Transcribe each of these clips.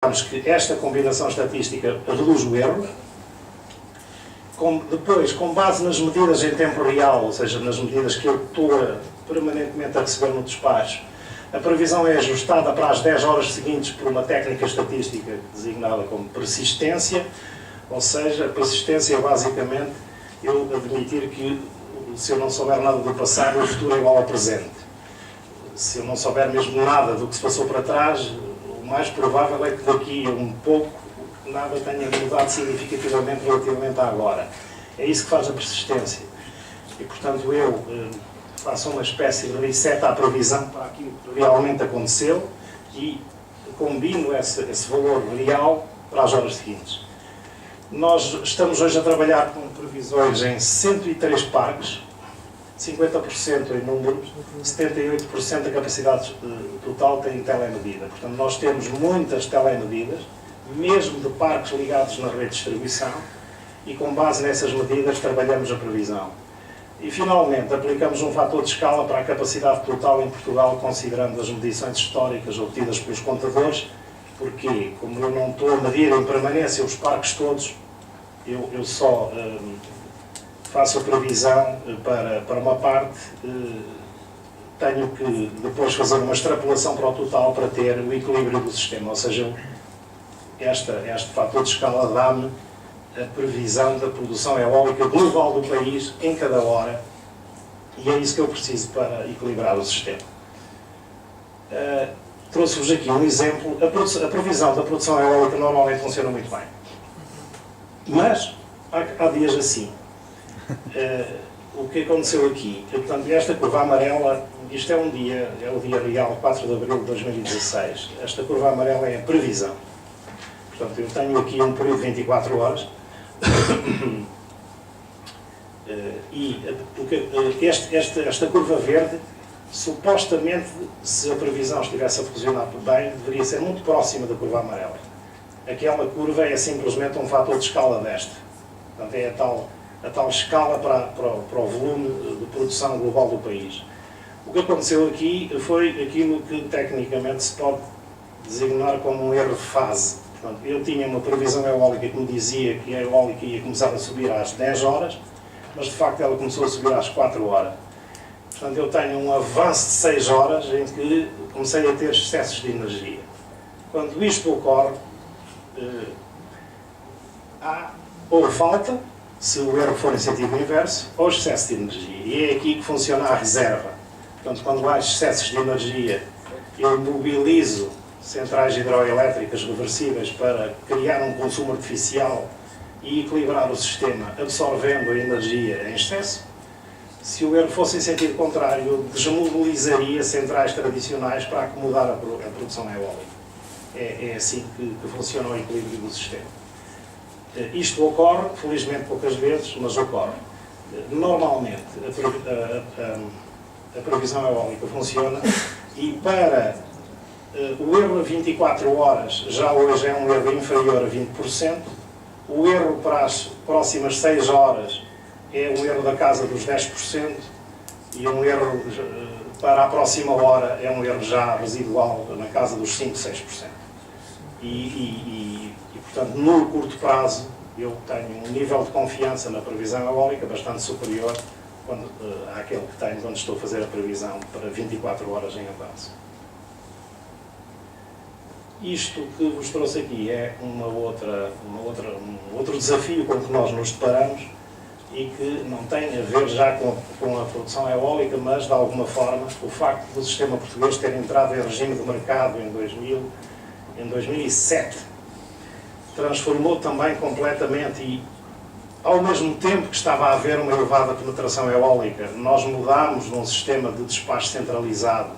que esta combinação estatística reduz o erro. Depois, com base nas medidas em tempo real, ou seja, nas medidas que eu estou permanentemente a receber no despacho, a previsão é ajustada para as 10 horas seguintes por uma técnica estatística designada como persistência, ou seja, a persistência é basicamente eu admitir que se eu não souber nada do passado, o futuro é igual ao presente. Se eu não souber mesmo nada do que se passou para trás, o mais provável é que daqui a um pouco nada tenha mudado significativamente relativamente a agora. É isso que faz a persistência. E, portanto, eu faço uma espécie de reset à previsão para aquilo que realmente aconteceu e combino esse valor real para as horas seguintes. Nós estamos hoje a trabalhar com previsões em 103 parques, 50% em número, 78% da capacidade total tem telemedida. Portanto, nós temos muitas telemedidas, mesmo de parques ligados na rede de distribuição, e com base nessas medidas trabalhamos a previsão. E, finalmente, aplicamos um fator de escala para a capacidade total em Portugal, considerando as medições históricas obtidas pelos contadores, porque, como eu não estou a medir em permanência os parques todos, eu só faço a previsão para uma parte, tenho que depois fazer uma extrapolação para o total para ter o equilíbrio do sistema, ou seja, este fator de escala dá-me a previsão da produção eólica global do país em cada hora, e é isso que eu preciso para equilibrar o sistema. Trouxe-vos aqui um exemplo. A previsão da produção eólica normalmente funciona muito bem, mas há dias assim. O que aconteceu aqui, portanto, esta curva amarela, isto é o dia real, 4 de abril de 2016. Esta curva amarela é a previsão. Portanto, eu tenho aqui um período de 24 horas e esta curva verde, supostamente, se a previsão estivesse a funcionar bem, deveria ser muito próxima da curva amarela. Aquela curva é simplesmente um fator de escala desta. Portanto, é a tal escala para o volume de produção global do país. O que aconteceu aqui foi aquilo que tecnicamente se pode designar como um erro de fase. Portanto, eu tinha uma previsão eólica que me dizia que a eólica ia começar a subir às 10 horas, mas de facto ela começou a subir às 4 horas. Portanto, eu tenho um avanço de 6 horas em que comecei a ter excessos de energia. Quando isto ocorre, há ou falta, se o erro for em sentido inverso, ou excesso de energia. E é aqui que funciona a reserva. Portanto, quando há excessos de energia, eu mobilizo centrais hidroelétricas reversíveis para criar um consumo artificial e equilibrar o sistema, absorvendo a energia em excesso. Se o erro fosse em sentido contrário, eu desmobilizaria centrais tradicionais para acomodar a produção eólica. É assim que funciona o equilíbrio do sistema. Isto ocorre, felizmente poucas vezes, mas ocorre. Normalmente a previsão eólica funciona e para o erro a 24 horas já hoje é um erro inferior a 20%, o erro para as próximas 6 horas é um erro da casa dos 10% e um erro para a próxima hora é um erro já residual na casa dos 5, 6%. E, portanto, no curto prazo, eu tenho um nível de confiança na previsão eólica bastante superior àquele que tenho quando estou a fazer a previsão para 24 horas em avanço. Isto que vos trouxe aqui é um outro desafio com que nós nos deparamos e que não tem a ver já com a produção eólica, mas, de alguma forma, o facto do sistema português ter entrado em regime de mercado em 2007 transformou também completamente e, ao mesmo tempo que estava a haver uma elevada penetração eólica, nós mudámos de um sistema de despacho centralizado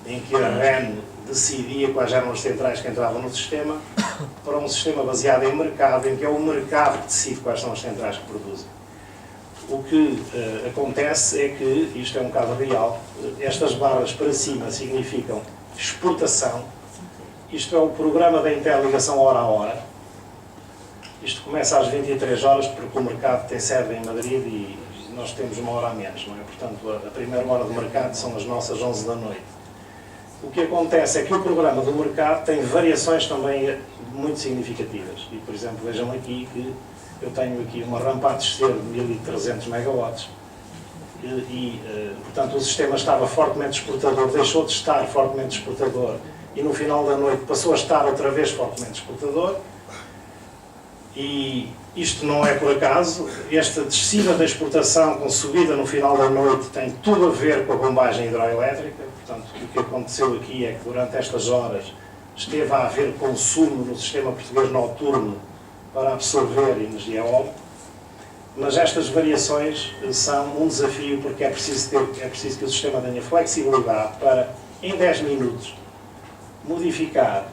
em que a REN decidia quais eram as centrais que entravam no sistema, para um sistema baseado em mercado, em que é o mercado que decide quais são as centrais que produzem. O que acontece é que, isto é um caso real, estas barras para cima significam exportação. Isto é o programa da interligação hora a hora. Isto começa às 23 horas, porque o mercado tem sede em Madrid e nós temos uma hora a menos, não é? Portanto, a primeira hora do mercado são as nossas 11 da noite. o que acontece é que o programa do mercado tem variações também muito significativas. E, por exemplo, vejam aqui que eu tenho aqui uma rampa a descer de 1300 megawatts portanto, o sistema estava fortemente exportador, deixou de estar fortemente exportador e no final da noite passou a estar outra vez fortemente exportador. E isto não é por acaso, esta descida da exportação com subida no final da noite tem tudo a ver com a bombagem hidroelétrica. Portanto, o que aconteceu aqui é que durante estas horas esteve a haver consumo no sistema português noturno para absorver energia eólica, mas estas variações são um desafio porque é preciso que o sistema tenha flexibilidade para, em 10 minutos, modificar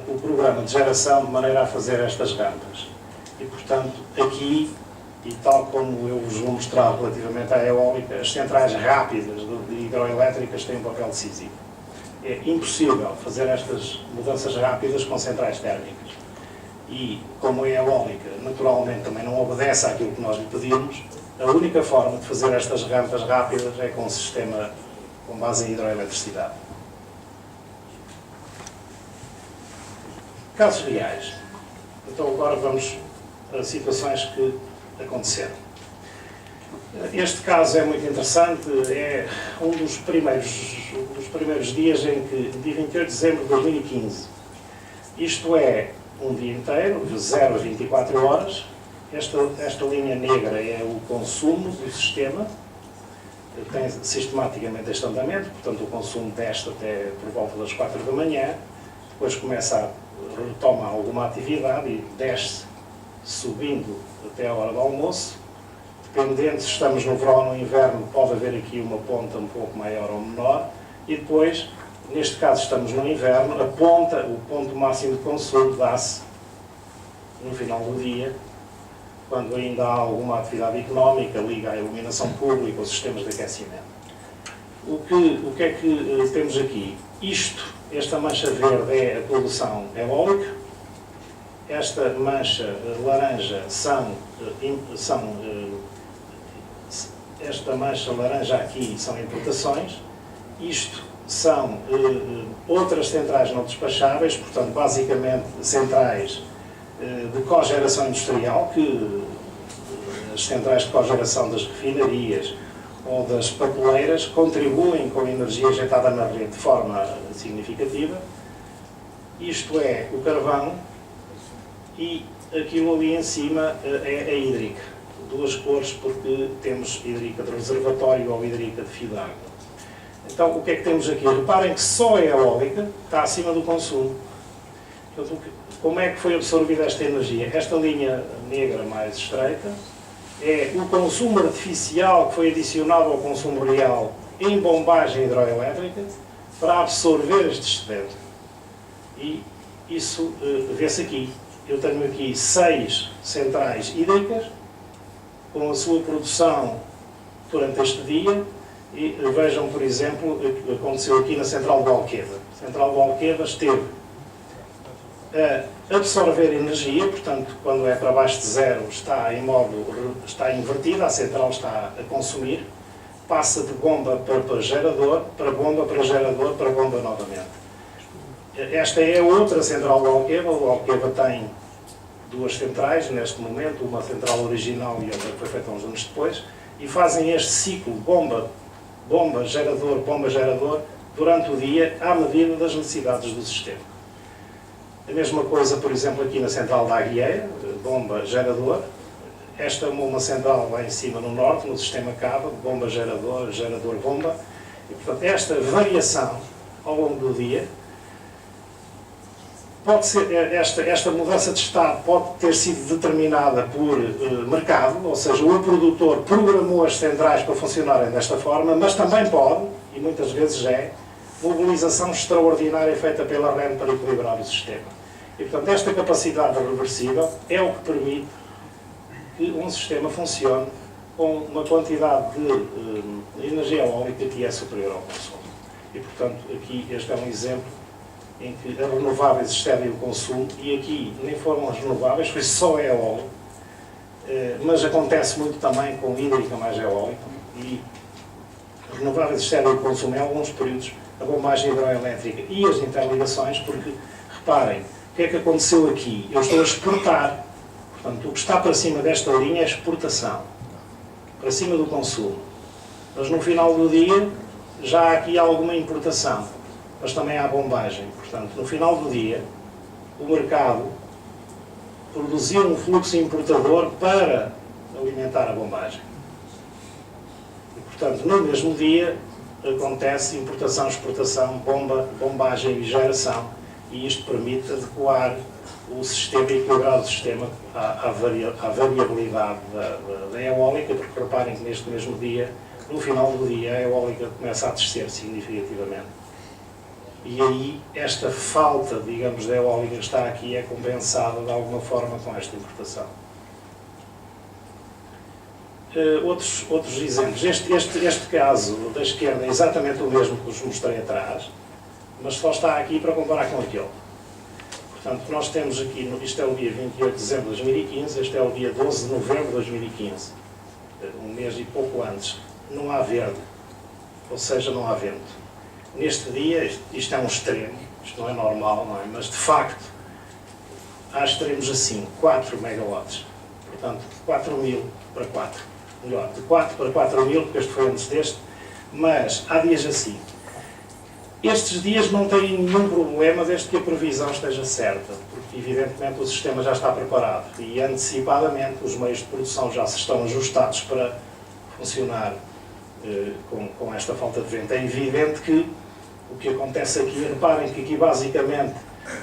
o programa de geração de maneira a fazer estas rampas. E, portanto, aqui, e tal como eu vos vou mostrar relativamente à eólica, as centrais rápidas de hidroelétricas têm um papel decisivo. É impossível fazer estas mudanças rápidas com centrais térmicas. E, como a eólica naturalmente também não obedece àquilo que nós lhe pedimos, a única forma de fazer estas rampas rápidas é com um sistema com base em hidroeletricidade. Casos reais. Então agora vamos a situações que aconteceram. Este caso é muito interessante, é um dos primeiros dias em que, dia 28 de dezembro de 2015, isto é um dia inteiro, de 0 a 24 horas, esta linha negra é o consumo do sistema, tem sistematicamente este andamento, portanto o consumo desce até por volta das 4 da manhã, depois retoma alguma atividade e desce subindo até a hora do almoço. Dependendo se estamos no verão ou no inverno, pode haver aqui uma ponta um pouco maior ou menor, e depois, neste caso estamos no inverno, o ponto máximo de consumo dá-se no final do dia, quando ainda há alguma atividade económica, liga à iluminação pública, aos sistemas de aquecimento. O que é que temos aqui? Esta mancha verde é a produção eólica, esta mancha laranja esta mancha laranja aqui são importações, isto são outras centrais não despacháveis, portanto, basicamente centrais de cogeração industrial, que as centrais de cogeração das refinarias ou das papeleiras contribuem com a energia injetada na rede de forma significativa. Isto é o carvão e aquilo ali em cima é a hídrica. Duas cores porque temos hídrica de reservatório ou hídrica de fio de água. Então, o que é que temos aqui? Reparem que só a eólica está acima do consumo. Portanto, como é que foi absorvida esta energia? Esta linha negra mais estreita é o consumo artificial que foi adicionado ao consumo real em bombagem hidroelétrica para absorver este excedente. E isso vê-se aqui. Eu tenho aqui 6 centrais hídricas com a sua produção durante este dia e vejam, por exemplo, o que aconteceu aqui na Central de Alqueva. A Central de Alqueva esteve a absorver energia, portanto, quando é para baixo de zero está invertida, a central está a consumir, passa de bomba para gerador, para bomba para gerador, para bomba novamente. Esta é outra central do Alqueva. O Alqueva tem 2 centrais neste momento, uma central original e outra que foi feita uns anos depois, e fazem este ciclo bomba, gerador, durante o dia, à medida das necessidades do sistema. A mesma coisa, por exemplo, aqui na central da Aguieira, bomba, gerador. Esta é uma central lá em cima no norte, no sistema Cava, bomba, gerador, bomba. E, portanto, esta variação ao longo do dia pode ser, esta mudança de estado pode ter sido determinada por mercado, ou seja, o produtor programou as centrais para funcionarem desta forma, mas também pode, e muitas vezes é, mobilização extraordinária feita pela REN para equilibrar o sistema. E, portanto, esta capacidade reversível é o que permite que um sistema funcione com uma quantidade de energia eólica que é superior ao consumo. E, portanto, aqui este é um exemplo em que as renováveis excedem o consumo, e aqui nem foram as renováveis, foi só a eólica, mas acontece muito também com hídrica mais eólica, e as renováveis excedem o consumo em alguns períodos a bombagem hidroelétrica e as interligações, porque, reparem, o que é que aconteceu aqui? Eu estou a exportar, portanto, o que está para cima desta linha é exportação, para cima do consumo. Mas no final do dia, já há aqui alguma importação, mas também há bombagem. Portanto, no final do dia, o mercado produziu um fluxo importador para alimentar a bombagem. E, portanto, no mesmo dia, acontece importação, exportação, bombagem e geração, e isto permite adequar o sistema, equilibrar o sistema à variabilidade da eólica, porque reparem que neste mesmo dia, no final do dia, a eólica começa a descer significativamente. E aí, esta falta, digamos, da eólica que está aqui é compensada de alguma forma com esta importação. Outros exemplos. Este caso da esquerda é exatamente o mesmo que vos mostrei atrás, mas só está aqui para comparar com aquele. Portanto, nós temos aqui, isto é o dia 28 de dezembro de 2015, este é o dia 12 de novembro de 2015, um mês e pouco antes. Não há verde, ou seja, não há vento. Neste dia, isto é um extremo, isto não é normal, não é? Mas de facto, há extremos assim, 4 megawatts. Portanto, 4.000 para 4. Melhor, de 4 para 4.000, porque este foi antes deste, mas há dias assim. Estes dias não têm nenhum problema desde que a previsão esteja certa, porque evidentemente o sistema já está preparado e antecipadamente os meios de produção já se estão ajustados para funcionar com esta falta de vento. É evidente que o que acontece aqui, reparem que aqui basicamente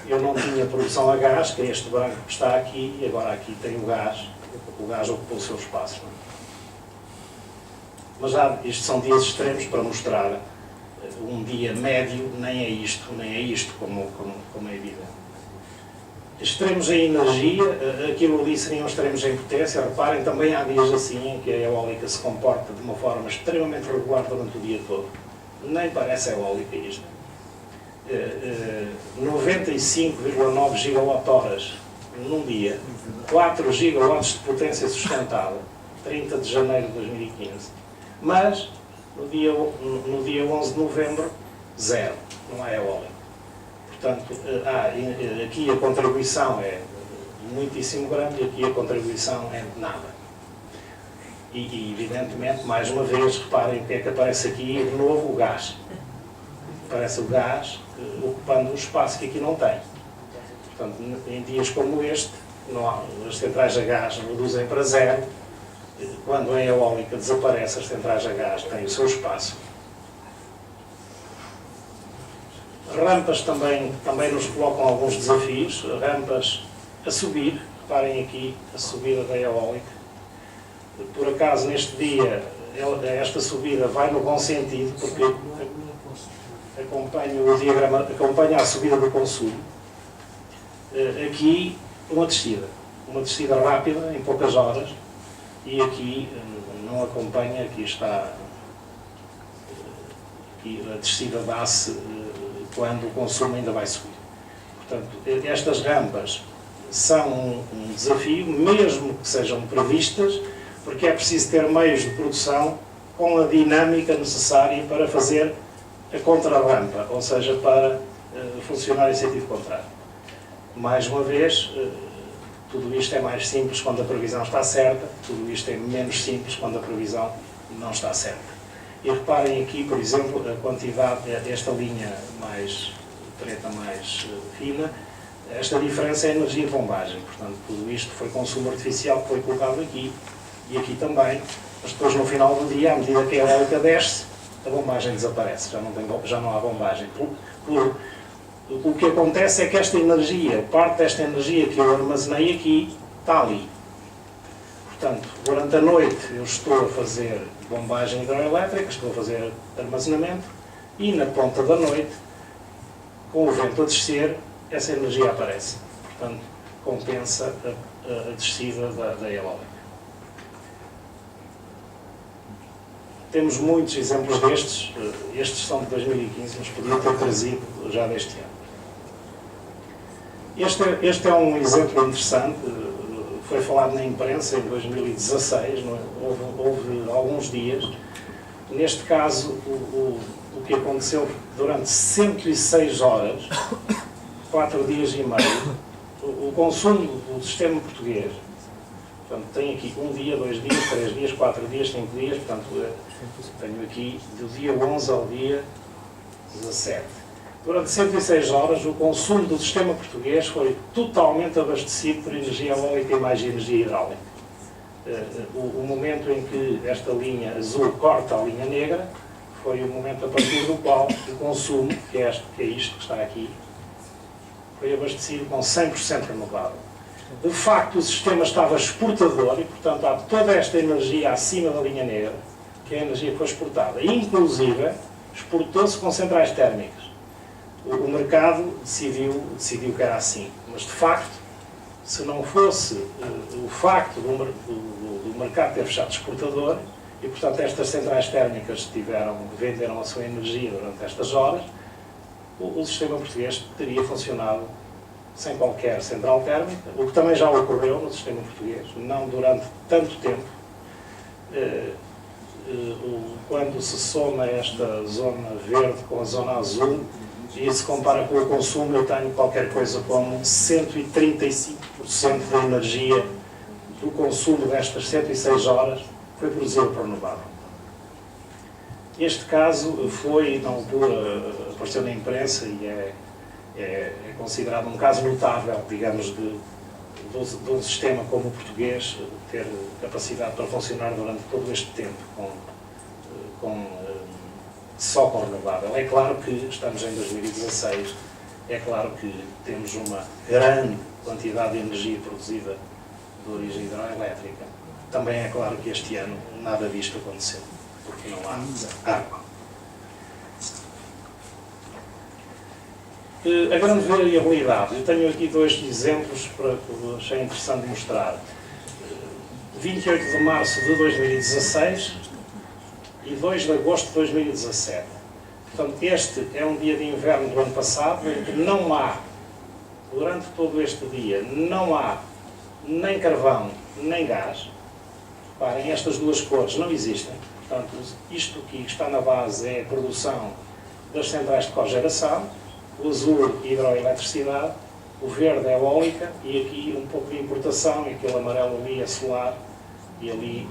eu não tinha produção a gás, que é este branco que está aqui, e agora aqui tem o gás ocupou o seu espaço. Não é? Mas isto são dias extremos para mostrar um dia médio, nem é isto, como é evidente. Extremos em energia, aquilo ali seriam extremos em potência. Reparem, também há dias assim em que a eólica se comporta de uma forma extremamente regular durante o dia todo. Nem parece eólica isto. 95,9 gigawatt-horas num dia, 4 gigawatts de potência sustentável, 30 de janeiro de 2015. Mas, no dia 11 de novembro, zero, não há eólica. Portanto, aqui a contribuição é muitíssimo grande e aqui a contribuição é nada. E evidentemente, mais uma vez, reparem o que é que aparece aqui, de novo o gás. Aparece o gás ocupando um espaço que aqui não tem. Portanto, em dias como este, as centrais a gás reduzem para zero. Quando a eólica desaparece, as centrais a gás têm o seu espaço. Rampas também nos colocam alguns desafios. Rampas a subir, reparem aqui a subida da eólica. Por acaso, neste dia, esta subida vai no bom sentido, porque acompanha a subida do consumo. Aqui, uma descida rápida, em poucas horas, e aqui não acompanha, aqui está a descida dá-se quando o consumo ainda vai subir. Portanto, estas rampas são um desafio, mesmo que sejam previstas, porque é preciso ter meios de produção com a dinâmica necessária para fazer a contrarrampa, ou seja, para funcionar em sentido contrário. Mais uma vez, tudo isto é mais simples quando a previsão está certa, tudo isto é menos simples quando a previsão não está certa. E reparem aqui, por exemplo, a quantidade, esta linha mais preta, mais fina, esta diferença é a energia de bombagem. Portanto, tudo isto foi consumo artificial que foi colocado aqui e aqui também, mas depois no final do dia, à medida que a eólica desce, a bombagem desaparece, já não há bombagem. O que acontece é que esta energia, parte desta energia que eu armazenei aqui, está ali. Portanto, durante a noite eu estou a fazer bombagem hidroelétrica, estou a fazer armazenamento, e na ponta da noite, com o vento a descer, essa energia aparece. Portanto, compensa a descida da eólica. Temos muitos exemplos destes, estes são de 2015, mas podia ter trazido já deste ano. Este é um exemplo interessante, foi falado na imprensa em 2016, houve alguns dias. Neste caso, o que aconteceu durante 106 horas, 4 dias e meio, o consumo do sistema português. Portanto, tem aqui 1 dia, 2 dias, 3 dias, 4 dias, 5 dias, portanto, tenho aqui do dia 11 ao dia 17. Durante 106 horas, o consumo do sistema português foi totalmente abastecido por energia eólica e mais energia hidráulica. O momento em que esta linha azul corta a linha negra foi o momento a partir do qual o consumo, que é isto que está aqui, foi abastecido com 100% renovável. De facto, o sistema estava exportador e, portanto, há toda esta energia acima da linha negra, que é a energia que foi exportada. Inclusive, exportou-se com centrais térmicas. O mercado decidiu que era assim. Mas, de facto, se não fosse o facto do mercado ter fechado exportador, e, portanto, estas centrais térmicas venderam a sua energia durante estas horas, o sistema português teria funcionado sem qualquer central térmica, o que também já ocorreu no sistema português, não durante tanto tempo. Quando se soma esta zona verde com a zona azul e se compara com o consumo, eu tenho qualquer coisa como 135% da energia do consumo destas 106 horas foi produzido por renovável. Este caso foi, na altura, apareceu na imprensa e é considerado um caso notável, digamos, de um sistema como o português ter capacidade para funcionar durante todo este tempo só com renovável. É claro que estamos em 2016, é claro que temos uma grande quantidade de energia produzida de origem hidroelétrica. Também é claro que este ano nada disto aconteceu, porque não há água. A grande variabilidade, eu tenho aqui 2 exemplos que achei interessante mostrar. 28 de março de 2016 e 2 de agosto de 2017. Portanto, este é um dia de inverno do ano passado, em que não há, durante todo este dia, não há nem carvão, nem gás. Reparem, estas 2 cores não existem. Portanto, isto que está na base é a produção das centrais de cogeração. O azul, hidroeletricidade, o verde é eólica e aqui um pouco de importação, e aquele amarelo ali é solar e ali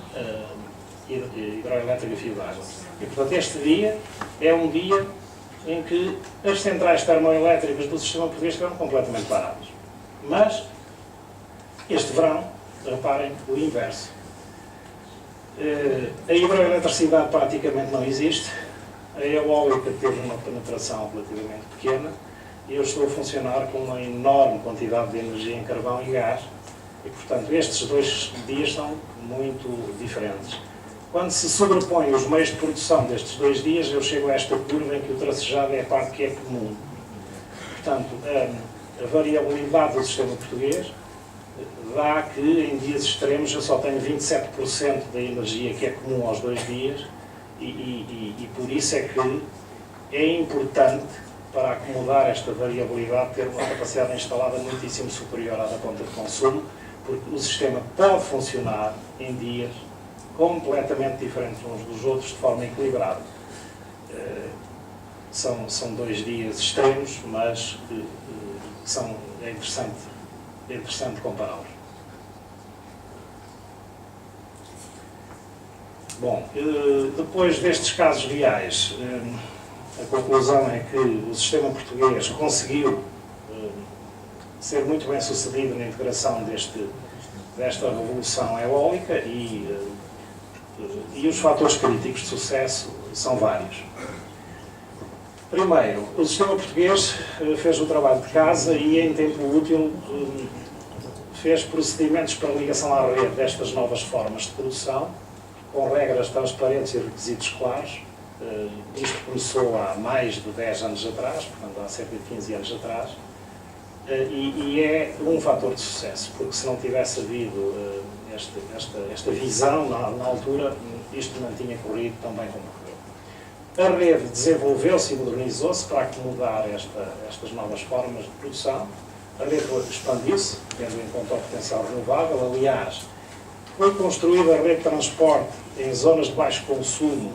hidroelétrica fio d'água. E, portanto, este dia é um dia em que as centrais termoelétricas do sistema português estiveram completamente paradas. Mas, este verão, reparem, o inverso. A hidroeletricidade praticamente não existe. A eólica teve uma penetração relativamente pequena e eu estou a funcionar com uma enorme quantidade de energia em carvão e gás e, portanto, estes 2 dias são muito diferentes. Quando se sobrepõem os meios de produção destes 2 dias, eu chego a esta curva em que o tracejado é a parte que é comum. Portanto, a variabilidade do sistema português dá que, em dias extremos, eu só tenho 27% da energia que é comum aos 2 dias. E por isso é que é importante, para acomodar esta variabilidade, ter uma capacidade instalada muitíssimo superior à da conta de consumo, porque o sistema pode funcionar em dias completamente diferentes uns dos outros, de forma equilibrada. São 2 dias extremos, mas é interessante compará-los. Bom, depois destes casos reais, a conclusão é que o sistema português conseguiu ser muito bem sucedido na integração desta revolução eólica e os fatores críticos de sucesso são vários. Primeiro, o sistema português fez o trabalho de casa e, em tempo útil, fez procedimentos para ligação à rede destas novas formas de produção, com regras transparentes e requisitos claros. Isto começou há mais de 10 anos atrás, portanto há cerca de 15 anos atrás, e é um fator de sucesso, porque se não tivesse havido esta visão na altura, isto não tinha corrido tão bem como correu. A rede desenvolveu-se e modernizou-se para acomodar estas novas formas de produção. A rede expandiu-se, tendo em conta o potencial renovável. Aliás, foi construída a rede de transporte em zonas de baixo consumo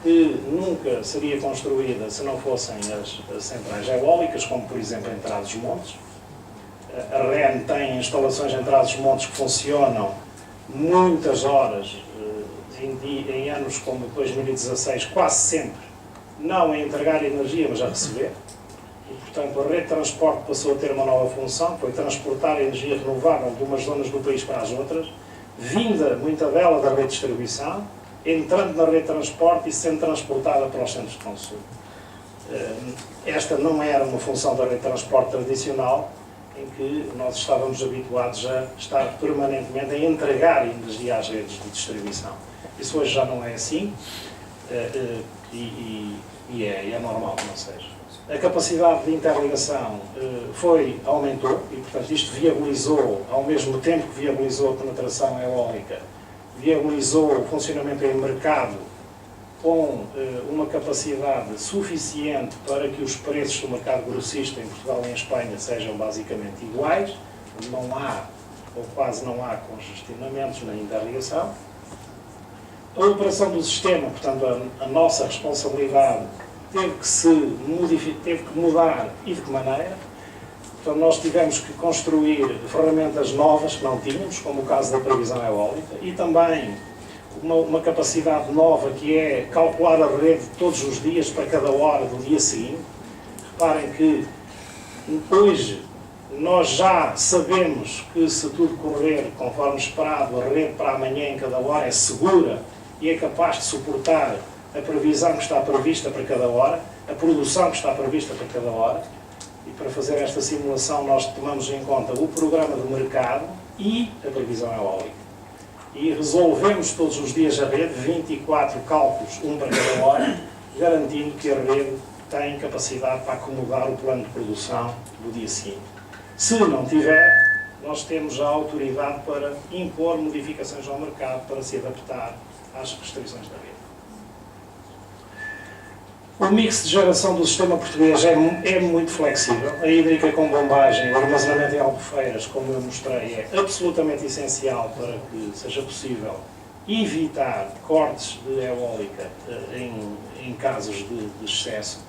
que nunca seria construída se não fossem as centrais eólicas, como por exemplo em Trás-os-Montes. A REN tem instalações em Trás-os-Montes que funcionam muitas horas, em anos como 2016, quase sempre, não a entregar energia, mas a receber. E, portanto, a rede de transporte passou a ter uma nova função, foi transportar energia renovável de umas zonas do país para as outras, vinda, muita dela, da rede de distribuição, entrando na rede de transporte e sendo transportada para os centros de consumo. Esta não era uma função da rede de transporte tradicional, em que nós estávamos habituados a estar permanentemente a entregar energia às redes de distribuição. Isso hoje já não é assim, e é normal que não seja. A capacidade de interligação aumentou, e portanto isto viabilizou, ao mesmo tempo que viabilizou a penetração eólica, viabilizou o funcionamento em mercado com uma capacidade suficiente para que os preços do mercado grossista em Portugal e em Espanha sejam basicamente iguais, não há, ou quase não há, congestionamentos na interligação. A operação do sistema, portanto, a nossa responsabilidade teve que mudar, e de que maneira. Então nós tivemos que construir ferramentas novas que não tínhamos, como o caso da previsão eólica, e também uma capacidade nova que é calcular a rede todos os dias para cada hora do dia seguinte. Reparem que hoje nós já sabemos que, se tudo correr conforme esperado, a rede para amanhã em cada hora é segura e é capaz de suportar a previsão que está prevista para cada hora, a produção que está prevista para cada hora. E para fazer esta simulação nós tomamos em conta o programa do mercado e a previsão eólica. E resolvemos todos os dias a rede, 24 cálculos, um para cada hora, garantindo que a rede tem capacidade para acomodar o plano de produção do dia seguinte. Se não tiver, nós temos a autoridade para impor modificações ao mercado para se adaptar às restrições da rede. O mix de geração do sistema português é muito flexível. A hídrica com bombagem, o armazenamento em albufeiras, como eu mostrei, é absolutamente essencial para que seja possível evitar cortes de eólica em casos de excesso.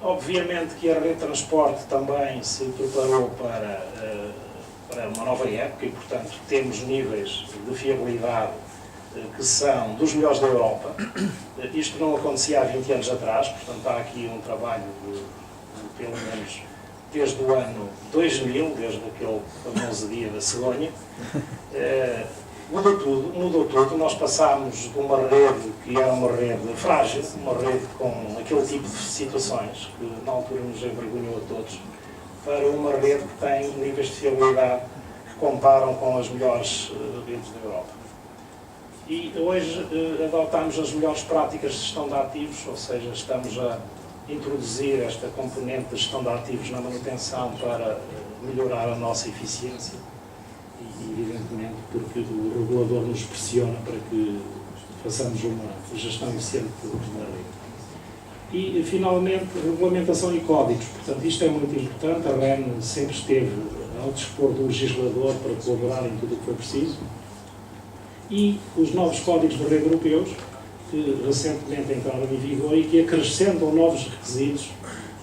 Obviamente que a rede de transporte também se preparou para uma nova época e, portanto, temos níveis de fiabilidade que são dos melhores da Europa. Isto não acontecia há 20 anos atrás, portanto há aqui um trabalho de pelo menos desde o ano 2000, desde aquele famoso dia da cegonha. Mudou tudo. Nós passámos de uma rede que era uma rede frágil, uma rede com aquele tipo de situações que na altura nos envergonhou a todos, para uma rede que tem níveis de fiabilidade que comparam com as melhores redes da Europa. E hoje adotamos as melhores práticas de gestão de ativos, ou seja, estamos a introduzir esta componente de gestão de ativos na manutenção para melhorar a nossa eficiência e, evidentemente, porque o regulador nos pressiona para que façamos uma gestão eficiente da rede. E, finalmente, regulamentação e códigos. Portanto, isto é muito importante. A REN sempre esteve ao dispor do legislador para colaborar em tudo o que foi preciso. E os novos códigos de rede europeus, que recentemente entraram em vigor e que acrescentam novos requisitos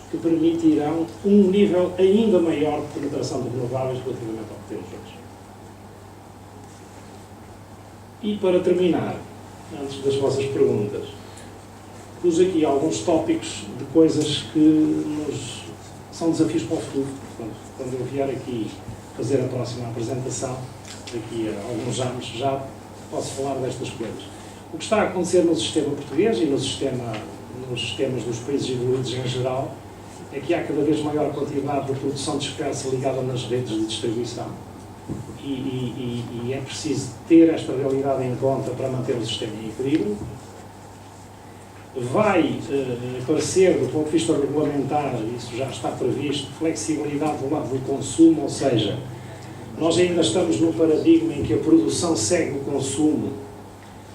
que permitirão um nível ainda maior de penetração de renováveis relativamente ao que temos hoje. E para terminar, antes das vossas perguntas, pus aqui alguns tópicos de coisas que são desafios para o futuro. Portanto, quando eu vier aqui fazer a próxima apresentação, daqui a alguns anos, já posso falar destas coisas. O que está a acontecer no sistema português e nos sistemas dos países evoluídos em geral é que há cada vez maior quantidade de produção dispersa ligada nas redes de distribuição e é preciso ter esta realidade em conta para manter o sistema em equilíbrio. Vai aparecer, do ponto de vista regulamentar, isso já está previsto, flexibilidade do lado do consumo, ou seja, nós ainda estamos num paradigma em que a produção segue o consumo,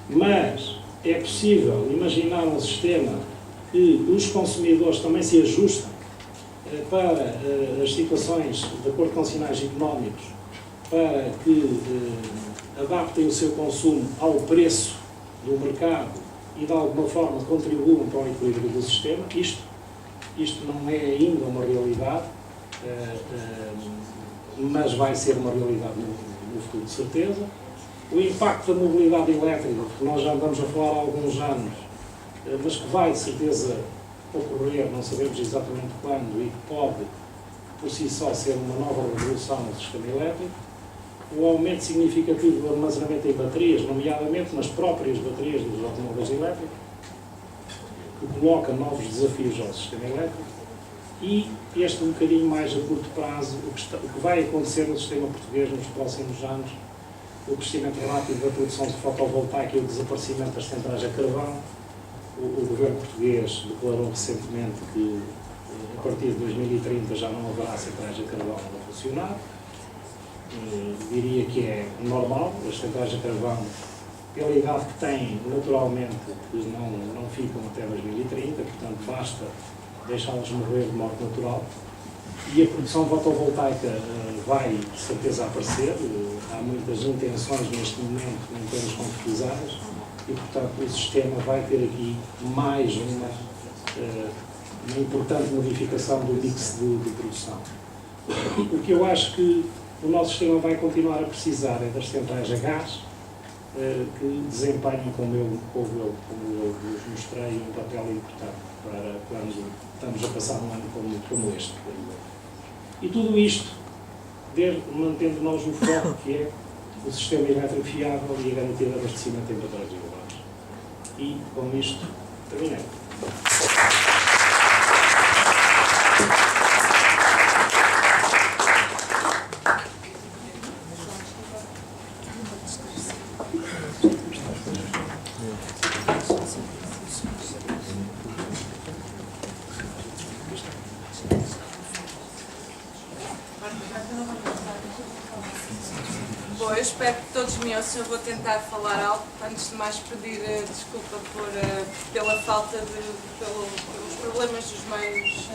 mas é possível imaginar um sistema que os consumidores também se ajustem para as situações de acordo com sinais económicos, para que adaptem o seu consumo ao preço do mercado e de alguma forma contribuam para o equilíbrio do sistema. Isto não é ainda uma realidade, mas vai ser uma realidade no futuro de certeza. O impacto da mobilidade elétrica, que nós já andamos a falar há alguns anos, mas que vai de certeza ocorrer, não sabemos exatamente quando, e que pode por si só ser uma nova revolução no sistema elétrico. O aumento significativo do armazenamento em baterias, nomeadamente nas próprias baterias dos automóveis elétricos, que coloca novos desafios ao sistema elétrico, e este um bocadinho mais a curto prazo, o que vai acontecer no sistema português nos próximos anos, o crescimento rápido da produção de fotovoltaica e o desaparecimento das centrais a carvão. O governo português declarou recentemente que a partir de 2030 já não haverá centrais a carvão a funcionar. Diria que é normal, as centrais a carvão, pela idade que têm, naturalmente, não ficam até 2030, portanto basta deixá-las morrer de morte natural. E a produção fotovoltaica vai, de certeza, aparecer. Há muitas intenções neste momento, não temos concretizadas, e, portanto, o sistema vai ter aqui mais uma importante modificação do mix de produção. O que eu acho que o nosso sistema vai continuar a precisar é das centrais a gás, que desempenham, como eu vos mostrei, um papel importante para quando estamos a passar um ano como este. E tudo isto, mantendo nós o foco que é o sistema elétrico fiável e a garantia de abastecimento em padrões elevados. E, com isto, terminei. Bom, eu espero que todos me ouçam. Eu vou tentar falar alto. Antes de mais, pedir desculpa pela falta pelos problemas dos meios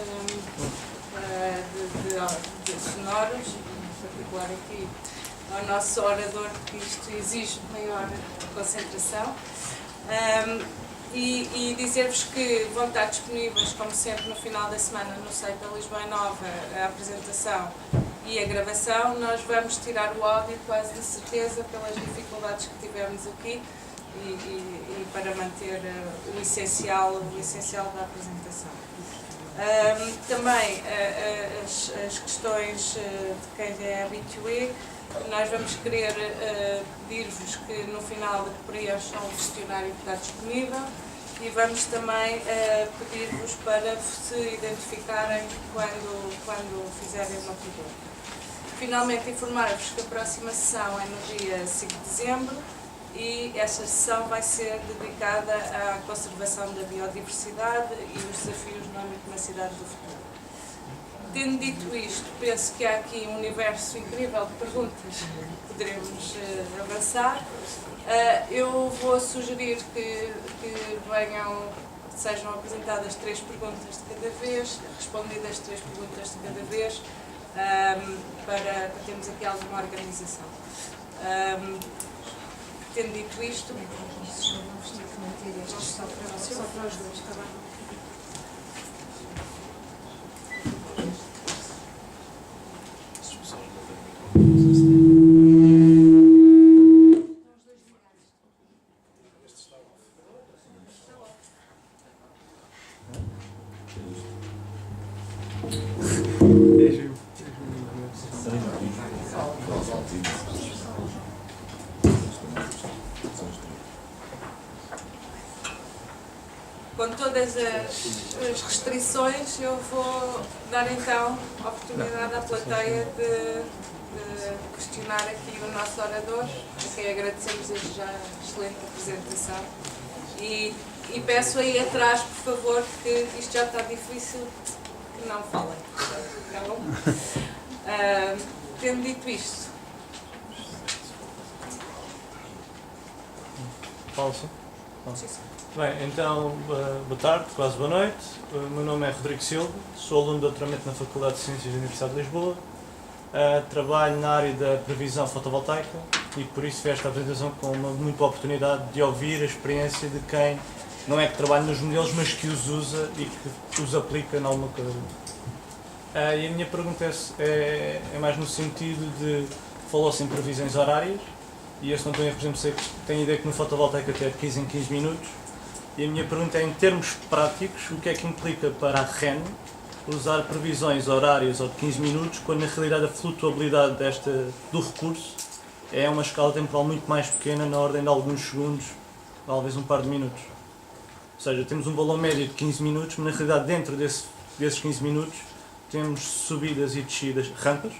de sonoros, em particular aqui ao nosso orador, que isto exige maior concentração. E dizer-vos que vão estar disponíveis, como sempre, no final da semana no site da Lisboa é Nova, a apresentação e a gravação. Nós vamos tirar o áudio, quase de certeza, pelas dificuldades que tivemos aqui e para manter o essencial da apresentação. Também as questões de quem é habitué, nós vamos querer pedir-vos que no final preencham o questionário que está disponível e vamos também pedir-vos para se identificarem quando fizerem uma pergunta. Finalmente, informar-vos que a próxima sessão é no dia 5 de dezembro e esta sessão vai ser dedicada à conservação da biodiversidade e os desafios no âmbito da cidade do futuro. Tendo dito isto, penso que há aqui um universo incrível de perguntas que poderemos avançar. Eu vou sugerir que sejam apresentadas 3 perguntas de cada vez, respondidas 3 perguntas de cada vez, para termos aqui alguma organização. Tendo dito isto, vamos ter que manter isto só para os dois, está bem? Com todas as restrições, eu vou dar então a oportunidade à plateia de questionar aqui o nosso orador, a quem agradecemos desde já a excelente apresentação. E peço aí atrás, por favor, que isto já está difícil, que não falem. Tá bom? Tendo dito isto. Posso? Bem, então, boa tarde, quase boa noite. O meu nome é Rodrigo Silva, sou aluno de doutoramento na Faculdade de Ciências da Universidade de Lisboa. Trabalho na área da previsão fotovoltaica e por isso fiz esta apresentação com uma muita oportunidade de ouvir a experiência de quem não é que trabalha nos modelos, mas que os usa e que os aplica em alguma coisa. E a minha pergunta é mais no sentido de, falou-se em previsões horárias, e eu, se não estou a erro, por exemplo, sei que tenho a ideia que no fotovoltaico até é de 15 em 15 minutos, e a minha pergunta é, em termos práticos, o que é que implica para a REN usar previsões horárias ou de 15 minutos, quando na realidade a flutuabilidade do recurso é uma escala temporal muito mais pequena, na ordem de alguns segundos, talvez um par de minutos. Ou seja, temos um valor médio de 15 minutos, mas na realidade dentro desses 15 minutos temos subidas e descidas, rampas,